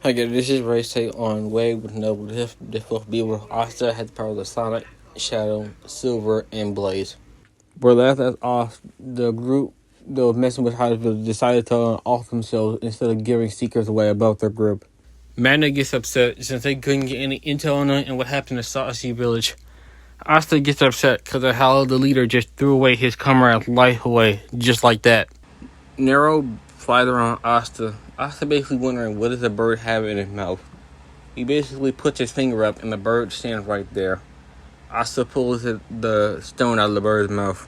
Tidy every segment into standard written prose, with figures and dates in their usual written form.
Hi guys, this is Ray Say on Way with Noble. This will be where Asta had the power of the Sonic, Shadow, Silver, and Blaze. Where last as off, the group that was messing with Hydersville decided to off themselves instead of giving Seekers away above their group. Magna gets upset since they couldn't get any intel on it and what happened to Saucy Village. Asta gets upset because of how the leader just threw away his comrade's life away, just like that. Nero flies around Asta. Asta basically wondering what does the bird have in his mouth. He basically puts his finger up and the bird stands right there. Asta pulls the stone out of the bird's mouth.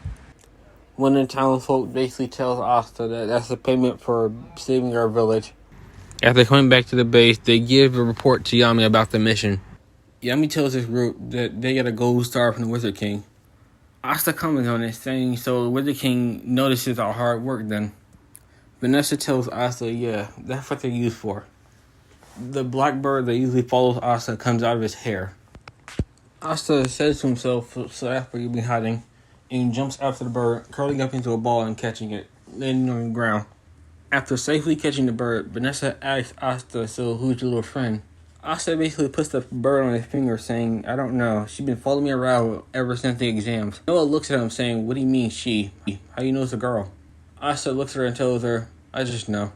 One of the townsfolk basically tells Asta that that's the payment for saving our village. After coming back to the base, they give a report to Yami about the mission. Yami tells his group that they got a gold star from the Wizard King. Asta comments on it, saying so the Wizard King notices our hard work then. Vanessa tells Asta, yeah, that's what they're used for. The black bird that usually follows Asta comes out of his hair. Asta says to himself, so that's where you've been hiding, and jumps after the bird, curling up into a ball and catching it, landing on the ground. After safely catching the bird, Vanessa asks Asta, so who's your little friend? Asta basically puts the bird on his finger, saying, I don't know, she's been following me around ever since the exams. Noah looks at him, saying, what do you mean she? How you know it's a girl? Asta looks at her and tells her, I just know.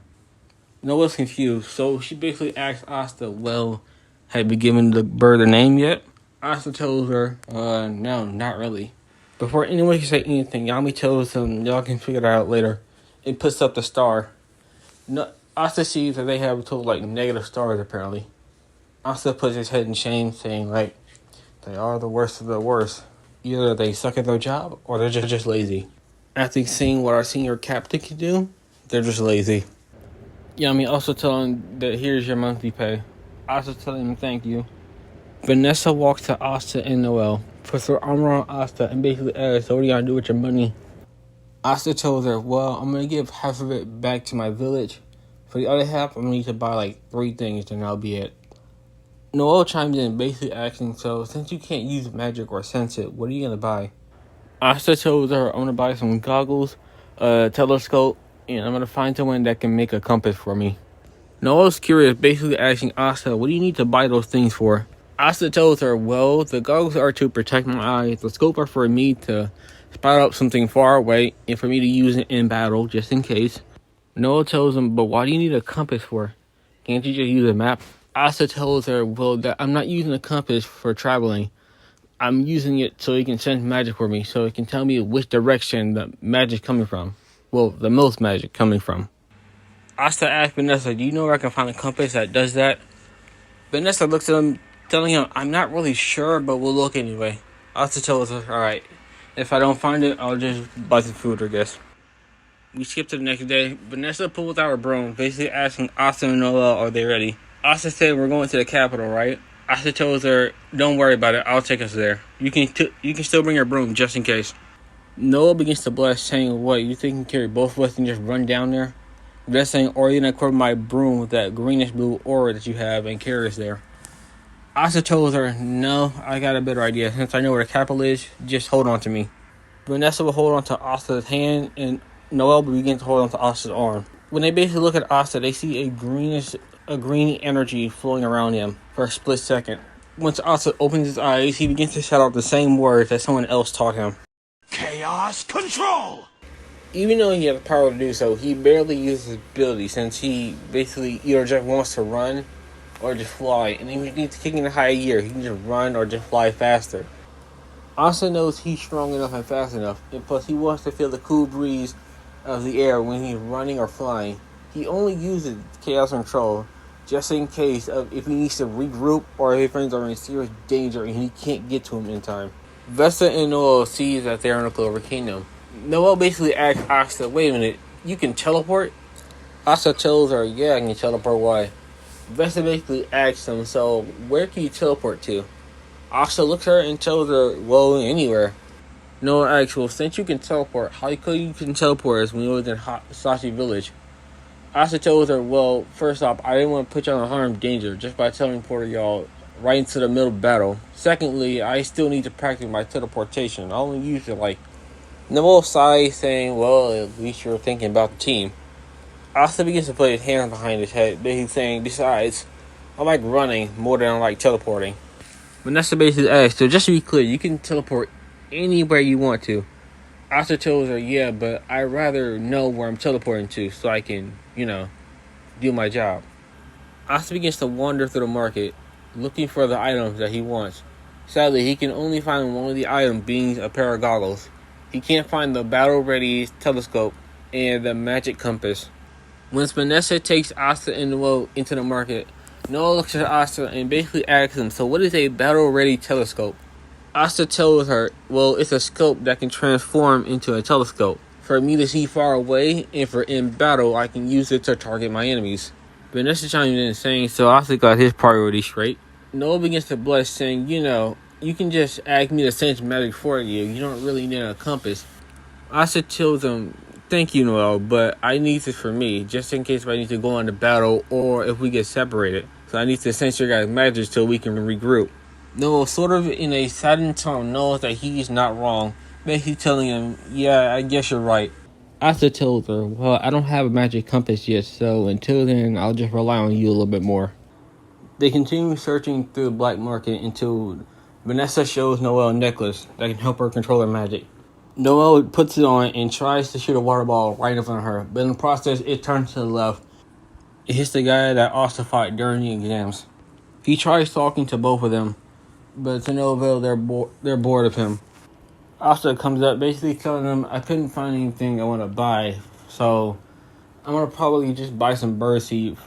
Noah's confused, so she basically asks Asta, well, have you given the bird a name yet? Asta tells her, no, not really. Before anyone can say anything, Yami tells them y'all can figure it out later. It puts up the star. No, Asta sees that they have a total negative stars apparently. Asta puts his head in shame, saying they are the worst of the worst. Either they suck at their job or they're just lazy. After seeing what our senior captain can do, they're just lazy. Yami also telling him that here's your monthly pay. Asta telling him thank you. Vanessa walks to Asta and Noel, puts her arm around Asta and basically asks, so what are you gonna do with your money? Asta tells her, well, I'm gonna give half of it back to my village. For the other half, I'm gonna need to buy 3 things, then that'll be it. Noel chimes in, basically asking, so since you can't use magic or sense it, what are you gonna buy? Asta tells her, I'm gonna buy some goggles, a telescope, and I'm gonna find someone that can make a compass for me. Noel's curious, basically asking Asta, what do you need to buy those things for? Asta tells her, well, the goggles are to protect my eyes, the scope are for me to spot out something far away, and for me to use it in battle, just in case. Noel tells him, but why do you need a compass for? Can't you just use a map? Asta tells her, well, that I'm not using a compass for traveling. I'm using it so it can sense magic for me, so it can tell me which direction the magic's coming from. Well, the most magic coming from. Asta asks Vanessa, do you know where I can find a compass that does that? Vanessa looks at him, telling him, I'm not really sure, but we'll look anyway. Asta tells her, alright, if I don't find it, I'll just buy some food, I guess. We skip to the next day. Vanessa pulls out her broom, basically asking Asta and Noel, are they ready? Asta said, we're going to the capital, right? Asta tells her, don't worry about it, I'll take us there. You can still bring your broom, just in case. Noel begins to blush, saying, what, you think you can carry both of us and just run down there? They're saying, or you're going to cover my broom with that greenish blue aura that you have and carry us there. Asta tells her, no, I got a better idea. Since I know where the capital is, just hold on to me. Vanessa will hold on to Asta's hand, and Noel will begin to hold on to Asta's arm. When they basically look at Asta, they see a green energy flowing around him for a split second. Once Asta opens his eyes, he begins to shout out the same words that someone else taught him. Chaos control! Even though he has the power to do so, he barely uses his ability since he basically either just wants to run or just fly. And if he needs to kick in a higher gear, he can just run or just fly faster. Asta knows he's strong enough and fast enough, and plus he wants to feel the cool breeze of the air when he's running or flying. He only uses chaos control just in case of if he needs to regroup or if his friends are in serious danger and he can't get to him in time. Vesta and Noel see that they're in the Clover Kingdom. Noel basically asks Asta, wait a minute, you can teleport? Asta tells her, yeah, I can teleport, why? Vesta basically asks him, so where can you teleport to? Asta looks at her and tells her, well, anywhere. Noel asks, well, since you can teleport, how come you can teleport us when you live in Sashi Village? Asta tells her, well, first off, I didn't want to put y'all in harm's danger just by teleporting y'all right into the middle of battle. Secondly, I still need to practice my teleportation. I only use it Noel sighs, saying, well, at least you're thinking about the team. Asta begins to put his hands behind his head, but he's saying, besides, I like running more than I like teleporting. Vanessa basically asks, so just to be clear, you can teleport anywhere you want to. Asta tells her, yeah, but I'd rather know where I'm teleporting to so I can, do my job. Asta begins to wander through the market, looking for the items that he wants. Sadly, he can only find one of the items being a pair of goggles. He can't find the battle-ready telescope and the magic compass. Once Vanessa takes Asta and Noel into the market, Noel looks at Asta and basically asks him, so what is a battle-ready telescope? Asta tells her, well, it's a scope that can transform into a telescope. For me to see far away, and for in battle, I can use it to target my enemies. Vanessa chimes in saying, so Asta got his priority straight. Noel begins to blush, saying, you can just ask me to sense magic for you. You don't really need a compass. Asta tells him, thank you, Noel, but I need this for me, just in case if I need to go into battle or if we get separated. So I need to sense your guys' magic so we can regroup. Noel, sort of in a saddened tone, knows that he's not wrong, basically telling him, yeah, I guess you're right. Asta tells her, well, I don't have a magic compass yet, so until then, I'll just rely on you a little bit more. They continue searching through the black market until Vanessa shows Noel a necklace that can help her control her magic. Noel puts it on and tries to shoot a water ball right in front of her, but in the process, it turns to the left. It hits the guy that Asta fought during the exams. He tries talking to both of them, but to no avail, they're bored of him. Asta comes up, basically telling them, I couldn't find anything I want to buy, so I'm going to probably just buy some birdseed.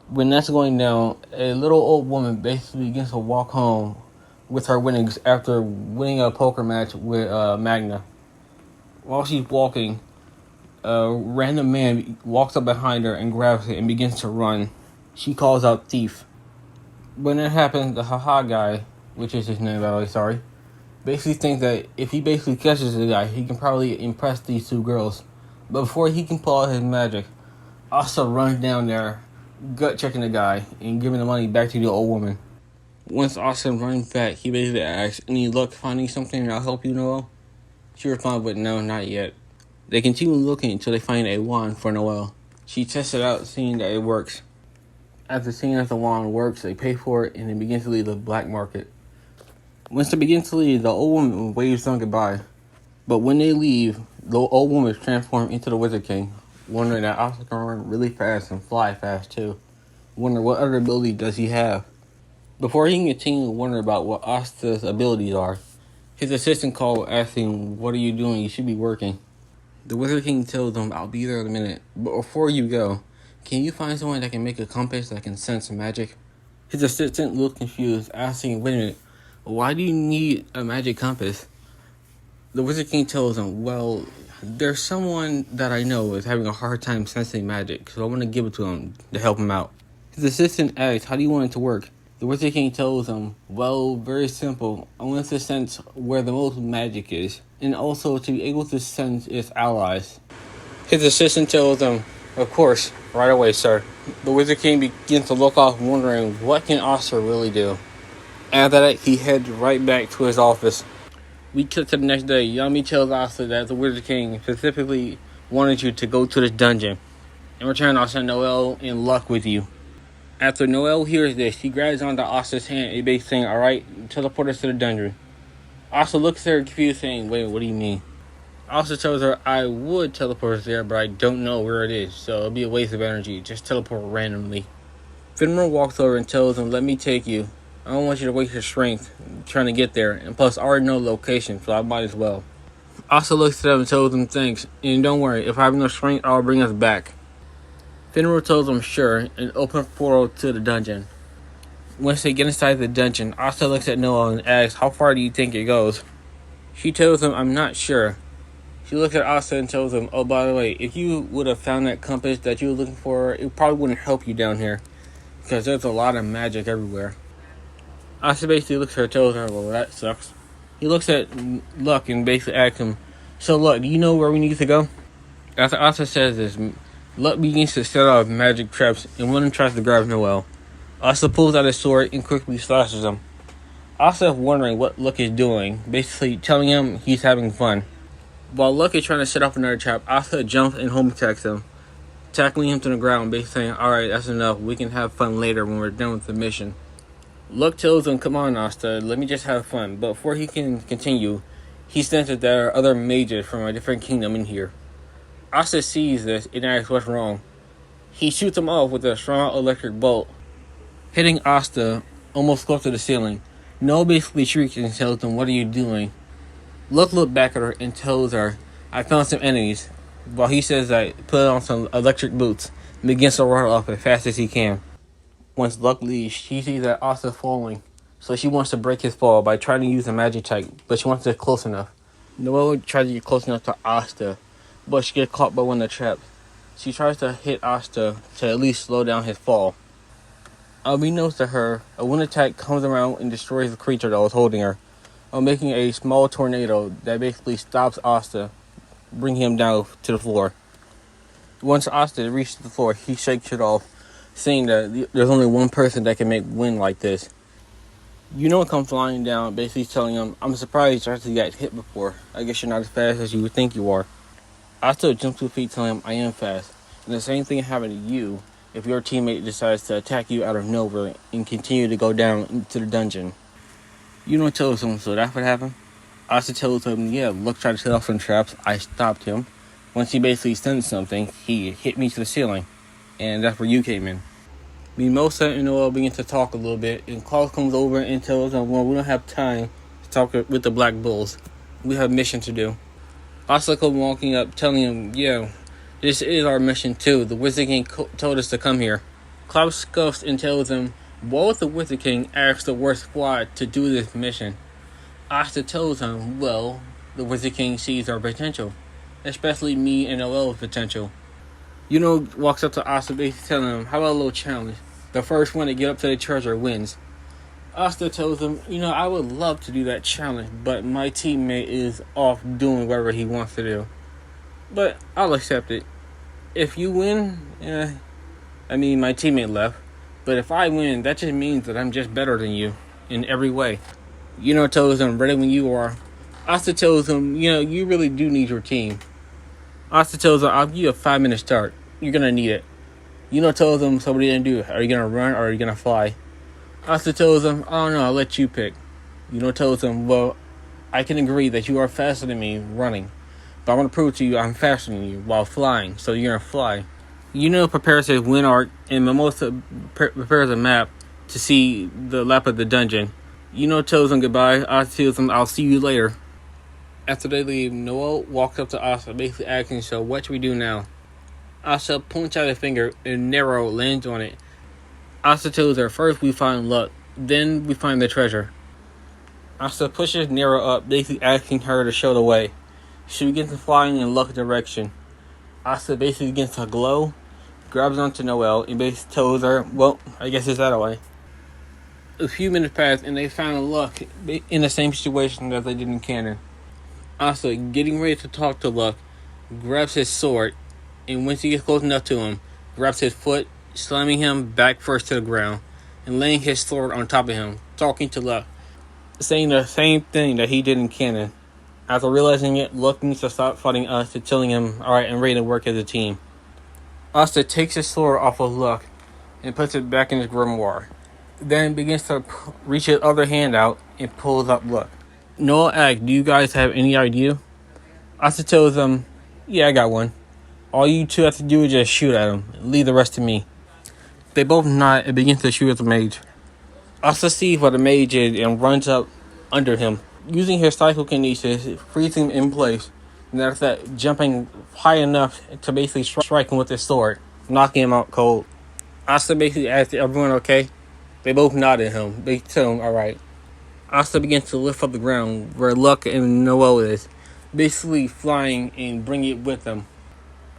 When that's going down, a little old woman basically begins to walk home with her winnings after winning a poker match with Magna. While she's walking, a random man walks up behind her and grabs it and begins to run. She calls out thief. When that happens, the haha guy, which is his name by the way, sorry, basically thinks that if he basically catches the guy, he can probably impress these two girls. But before he can pull out his magic, Asta runs down there, gut checking the guy and giving the money back to the old woman. Once Asta runs back, he basically asks, any luck finding something I'll help you, Noel? She responds with no, not yet. They continue looking until they find a wand for Noel. She tests it out, seeing that it works. After seeing that the wand works, they pay for it and they begin to leave the black market. Once they begin to leave, the old woman waves them goodbye. But when they leave, the old woman is transformed into the Wizard King, wondering that Asta can run really fast and fly fast too. Wonder what other ability does he have. Before he can continue to wonder about what Asta's abilities are, his assistant called asking, what are you doing? You should be working. The Wizard King tells him, I'll be there in a minute, but before you go, can you find someone that can make a compass that can sense magic? His assistant looks confused, asking, wait a minute, why do you need a magic compass? The Wizard King tells him, well, there's someone that I know is having a hard time sensing magic, so I want to give it to him to help him out. His assistant asks, how do you want it to work? The Wizard King tells him, well, very simple. I want to sense where the most magic is, and also to be able to sense its allies. His assistant tells him, of course, right away, sir. The Wizard King begins to look off, wondering, what can Asta really do? After that, he heads right back to his office. We cut to the next day. Yami tells Asta that the Wizard King specifically wanted you to go to this dungeon. In return, I'll send Noel and Luck with you. After Noel hears this, he grabs onto Asta's hand and basically saying, alright, teleport us to the dungeon. Asta looks at her confused, saying, wait, what do you mean? Asta tells her, I would teleport us there, but I don't know where it is, so it'll be a waste of energy. Just teleport randomly. Finral walks over and tells him, let me take you. I don't want you to waste your strength trying to get there, and plus I already know the location, so I might as well. Asta looks at him and tells him thanks, and don't worry, if I have no strength, I'll bring us back. Finral tells him sure, and opens a portal to the dungeon. Once they get inside the dungeon, Asta looks at Noel and asks, how far do you think it goes? She tells him, I'm not sure. She looks at Asta and tells him, oh, by the way, if you would have found that compass that you were looking for, it probably wouldn't help you down here, because there's a lot of magic everywhere. Asta basically looks at her and tells her, well, that sucks. He looks at Luck and basically asks him, so Luck, do you know where we need to go? After Asta says this, Luck begins to set off magic traps, and one of them tries to grab Noel. Asta pulls out his sword and quickly slashes him. Asta is wondering what Luck is doing, basically telling him he's having fun. While Luck is trying to set off another trap, Asta jumps and home attacks him. tackling him to the ground, basically saying, alright, that's enough. We can have fun later when we're done with the mission. Luck tells him, come on, Asta, let me just have fun. But before he can continue, he senses that there are other mages from a different kingdom in here. Asta sees this and asks what's wrong. He shoots him off with a strong electric bolt, hitting Asta almost close to the ceiling. Noah basically shrieks and tells him, what are you doing? Luck looks back at her and tells her, I found some enemies. While he says that, put on some electric boots and begins to run off as fast as he can. Once Luck leaves, she sees that Asta's falling, so she wants to break his fall by trying to use a magic type, but she wants to get close enough. Noelle tries to get close enough to Asta, but she gets caught by one of the traps. She tries to hit Asta to at least slow down his fall. Unbeknownst to her, a wind attack comes around and destroys the creature that was holding her, making a small tornado that basically stops Asta, bringing him down to the floor. Once Asta reaches the floor, he shakes it off, saying that there's only one person that can make wind like this. Comes flying down, basically telling him, I'm surprised you actually got hit before. I guess you're not as fast as you would think you are. Asta jumps to his feet, telling him, I am fast. And the same thing happened to you if your teammate decides to attack you out of nowhere and continue to go down into the dungeon. Tells him, so that's what happened? Asta tells him, yeah, Luck tried to set off some traps. I stopped him. Once he basically sensed something, he hit me to the ceiling. And that's where you came in. Mimosa and Noel begin to talk a little bit, and Klaus comes over and tells them, well, we don't have time to talk with the Black Bulls. We have a mission to do. Asta comes walking up, telling him, yeah, this is our mission too. The Wizard King told us to come here. Klaus scuffs and tells him, what if the Wizard King asks the worst squad to do this mission? Asta tells him, well, the Wizard King sees our potential, especially me and Noel's potential. Walks up to Asta, basically telling him, how about a little challenge? The first one to get up to the treasure wins. Asta tells him, I would love to do that challenge, but my teammate is off doing whatever he wants to do. But I'll accept it. If you win, my teammate left. But if I win, that just means that I'm just better than you in every way. Tells him, ready when you are. Asta tells him, you really do need your team. Asta tells him, I'll give you a 5-minute start. You're going to need it. Tells him, so what are you going to do? Are you going to run or are you going to fly? Asta tells him, I don't know, I'll let you pick. Tells him, well, I can agree that you are faster than me running. But I want to prove to you I'm faster than you while flying, so you're going to fly. Prepares his wind arc, and Mimosa prepares a map to see the lap of the dungeon. Tells him goodbye. Asta tells him, I'll see you later. After they leave, Noel walks up to Asta, basically asking, so what should we do now? Asta points out a finger, and Nero lands on it. Asta tells her, first we find Luck, then we find the treasure. Asta pushes Nero up, basically asking her to show the way. She begins to flying in Luck's direction. Asta basically begins to glow, grabs onto Noel, and basically tells her, well, I guess it's that way. A few minutes pass, and they find Luck in the same situation that they did in Canon. Asta, getting ready to talk to Luck, grabs his sword, and once he gets close enough to him, grabs his foot, slamming him back first to the ground, and laying his sword on top of him, talking to Luck, saying the same thing that he did in Canon. After realizing it, Luck needs to stop fighting Asta, telling him, alright, I'm ready to work as a team. Asta takes his sword off of Luck and puts it back in his grimoire. Then begins to reach his other hand out and pulls up Luck. Noel asks, do you guys have any idea? Asta tells him, yeah, I got one. All you two have to do is just shoot at him. Leave the rest to me. They both nod and begin to shoot at the mage. Asta sees what the mage is and runs up under him. Using his psychokinesis, frees him in place. And after that, jumping high enough to basically strike him with his sword, knocking him out cold. Asta basically asks, everyone okay? They both nod at him. They tell him, alright. Asta begins to lift up the ground where Luck and Noel is, basically flying and bringing it with them.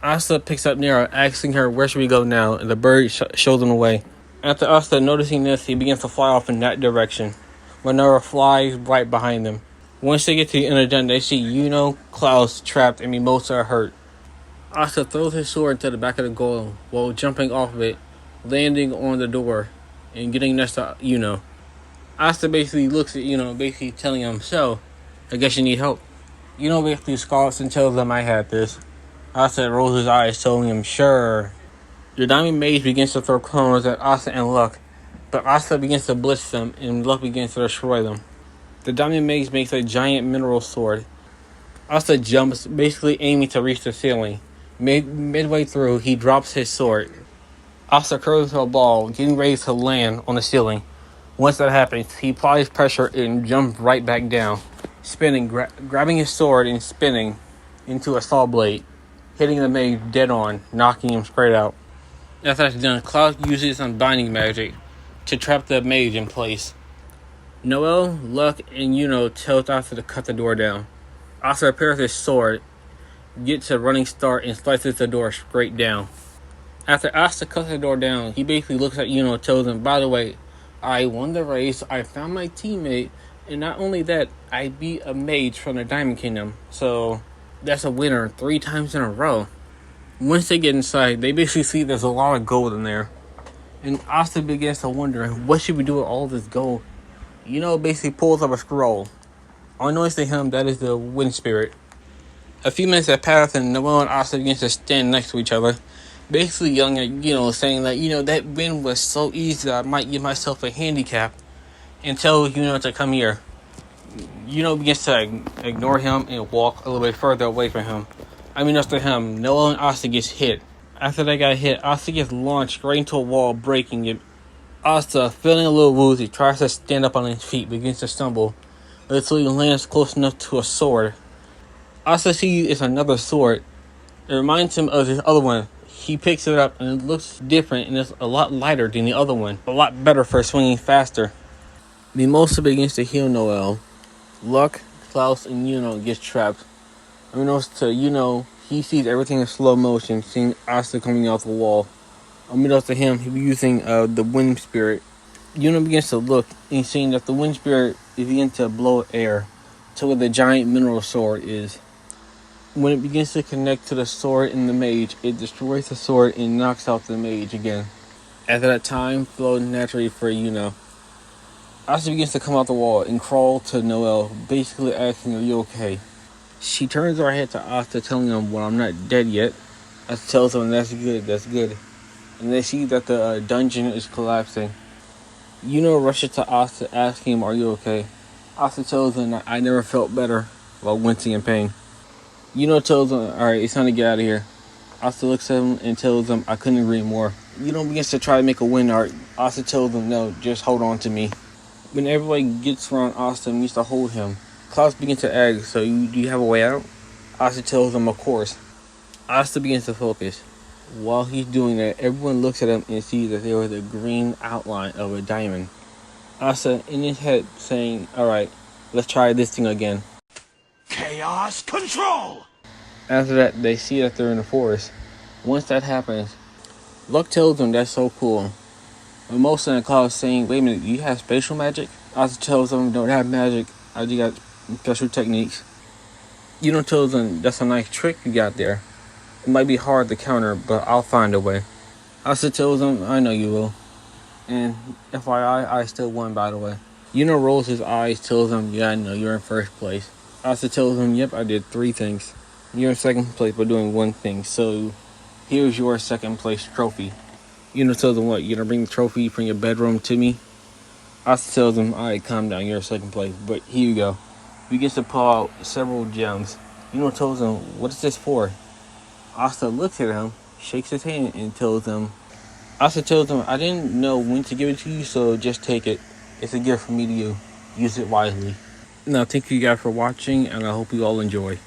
Asta picks up Nero, asking her where should we go now, and the bird shows them the way. After Asta noticing this, he begins to fly off in that direction, where Nero flies right behind them. Once they get to the end of the dungeon, they see Klaus trapped, and Mimosa are hurt. Asta throws his sword into the back of the golem while jumping off of it, landing on the door, and getting next to Asta basically looks at basically telling him, so, I guess you need help. Basically scoffs and tells them I had this. Asta rolls his eyes, telling him, sure. The Diamond Mage begins to throw cones at Asta and Luck, but Asta begins to blitz them and Luck begins to destroy them. The Diamond Mage makes a giant mineral sword. Asta jumps, basically aiming to reach the ceiling. Midway through, he drops his sword. Asta curls into a ball, getting ready to land on the ceiling. Once that happens, he applies pressure and jumps right back down, spinning, grabbing his sword and spinning into a saw blade, hitting the mage dead on, knocking him straight out. After that's done, Cloud uses some binding magic to trap the mage in place. Noel, Luck, and Yuno tells Asta to cut the door down. Asta repairs his sword, gets a running start, and slices the door straight down. After Asta cuts the door down, he basically looks at Yuno and tells him, by the way, I won the race, I found my teammate, and not only that, I beat a mage from the Diamond Kingdom. So, that's a winner 3 times in a row. Once they get inside, they basically see there's a lot of gold in there. And Asta begins to wonder, what should we do with all this gold? Yuno basically pulls up a scroll. Unbeknownst to him, that is the wind spirit. A few minutes have passed and Noel and Asta begin to stand next to each other. Basically yelling at, saying that, that wind was so easy that I might give myself a handicap. And tell to come here. Begins to ignore him and walk a little bit further away from him. Unbeknownst to him, Noel and Asta gets hit. After they got hit, Asta gets launched straight into a wall, breaking it. Asta, feeling a little woozy, tries to stand up on his feet, begins to stumble, until he lands close enough to a sword. Asta sees it's another sword. It reminds him of his other one. He picks it up and it looks different and it's a lot lighter than the other one. A lot better for swinging faster. Mimosa begins to heal Noel. Luck, Klaus, and Yuno gets trapped. Unbeknownst to he sees everything in slow motion, seeing Asta coming out the wall. Unbeknownst to him, he's using the wind spirit. Yuno begins to look and seeing that the wind spirit is beginning to blow air to where the giant mineral sword is. When it begins to connect to the sword and the mage, it destroys the sword and knocks out the mage again. After that, time flowed naturally for Yuno. Asta begins to come out the wall and crawl to Noel, basically asking, are you okay? She turns her head to Asta, telling him, well, I'm not dead yet. Asta tells him, that's good. And they see that the dungeon is collapsing. Yuno rushes to Asta, asking him, are you okay? Asta tells him, I never felt better, while wincing in pain. Yuno tells him, alright, it's time to get out of here. Asta looks at him and tells him, I couldn't agree more. Yuno begins to try to make a wind art. Asta tells him, no, just hold on to me. When everybody gets around Asta and needs to hold him, Klaus begins to ask, so do you have a way out? Asta tells him, of course. Asta begins to focus. While he's doing that, everyone looks at him and sees that there was a green outline of a diamond. Asta, in his head, saying, alright, let's try this thing again. Chaos control! After that, they see that they're in the forest. Once that happens, Luck tells them that's so cool. Mimosa and Klaus saying, wait a minute, you have spatial magic? Asta tells them, don't have magic, I just got special techniques. Yuno tells them, that's a nice trick you got there. It might be hard to counter, but I'll find a way. Asta tells them, I know you will. And FYI, I still won, by the way. Yuno rolls his eyes, tells them, yeah, I know, you're in first place. Asta tells him, yep, I did 3 things. You're in second place by doing 1 thing, so here's your second place trophy. Yuno tells him, what, you're gonna bring the trophy from your bedroom to me? Asta tells him, alright, calm down, you're in second place, but here you go. He gets to pull out several gems. Yuno tells him, what is this for? Asta looks at him, shakes his hand, and tells him, Asta tells him, I didn't know when to give it to you, so just take it. It's a gift from me to you. Use it wisely. Now, thank you guys for watching, and I hope you all enjoy.